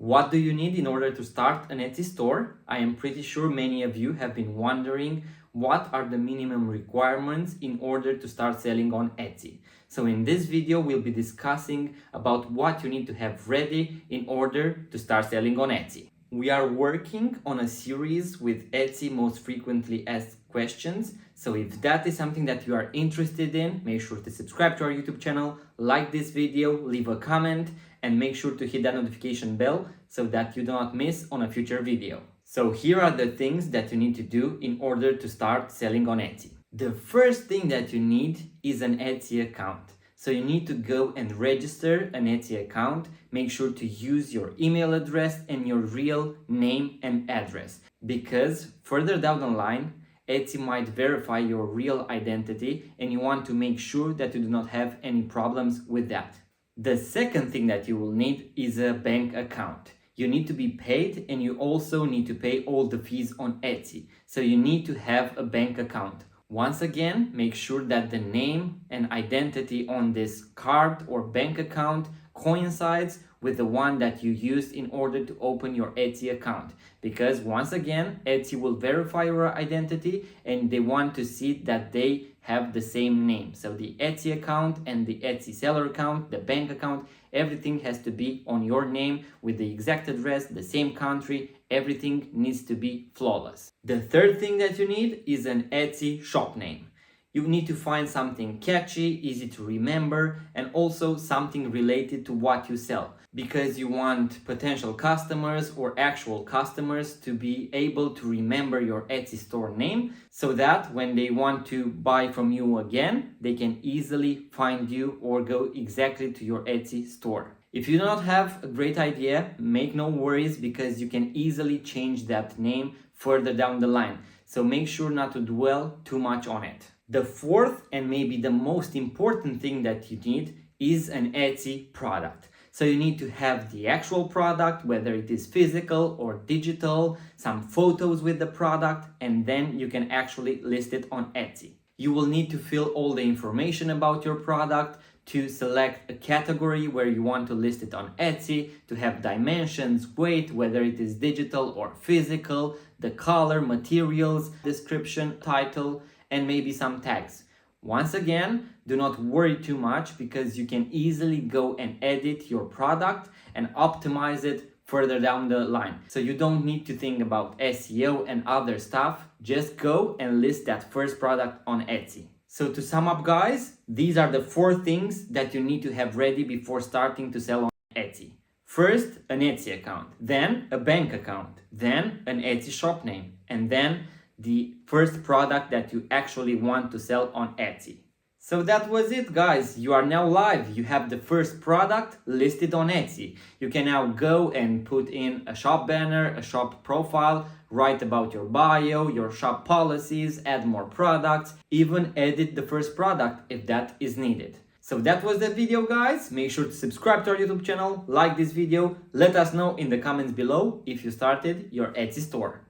What do you need in order to start an Etsy store? I am pretty sure many of you have been wondering what are the minimum requirements in order to start selling on Etsy. So in this video, we'll be discussing about what you need to have ready in order to start selling on Etsy. We are working on a series with Etsy most frequently asked questions. So if that is something that you are interested in, make sure to subscribe to our YouTube channel, like this video, leave a comment, and make sure to hit that notification bell so that you do not miss on a future video. So here are the things that you need to do in order to start selling on Etsy. The first thing that you need is an Etsy account. So you need to go and register an Etsy account. Make sure to use your email address and your real name and address, because further down the line, Etsy might verify your real identity and you want to make sure that you do not have any problems with that. The second thing that you will need is a bank account. You need to be paid and you also need to pay all the fees on Etsy. So you need to have a bank account. Once again, make sure that the name and identity on this card or bank account coincides with the one that you used in order to open your Etsy account. Because once again, Etsy will verify your identity and they want to see that they have the same name. So the Etsy account and the Etsy seller account, the bank account, everything has to be on your name with the exact address, the same country. Everything needs to be flawless. The third thing that you need is an Etsy shop name. You need to find something catchy, easy to remember, and also something related to what you sell, because you want potential customers or actual customers to be able to remember your Etsy store name so that when they want to buy from you again, they can easily find you or go exactly to your Etsy store. If you do not have a great idea, make no worries, because you can easily change that name further down the line. So make sure not to dwell too much on it. The fourth and maybe the most important thing that you need is an Etsy product. So you need to have the actual product, whether it is physical or digital, some photos with the product, and then you can actually list it on Etsy. You will need to fill all the information about your product, to select a category where you want to list it on Etsy, to have dimensions, weight, whether it is digital or physical, the color, materials, description, title, and maybe some tags. Once again, do not worry too much, because you can easily go and edit your product and optimize it further down the line. So you don't need to think about SEO and other stuff. Just go and list that first product on Etsy. So to sum up, guys, these are the 4 things that you need to have ready before starting to sell on Etsy. First, an Etsy account, then a bank account, then an Etsy shop name, and then the first product that you actually want to sell on Etsy. So that was it, guys. You are now live. You have the first product listed on Etsy. You can now go and put in a shop banner, a shop profile, write about your bio, your shop policies, add more products, even edit the first product if that is needed. So that was the video, guys. Make sure to subscribe to our YouTube channel, like this video, let us know in the comments below if you started your Etsy store.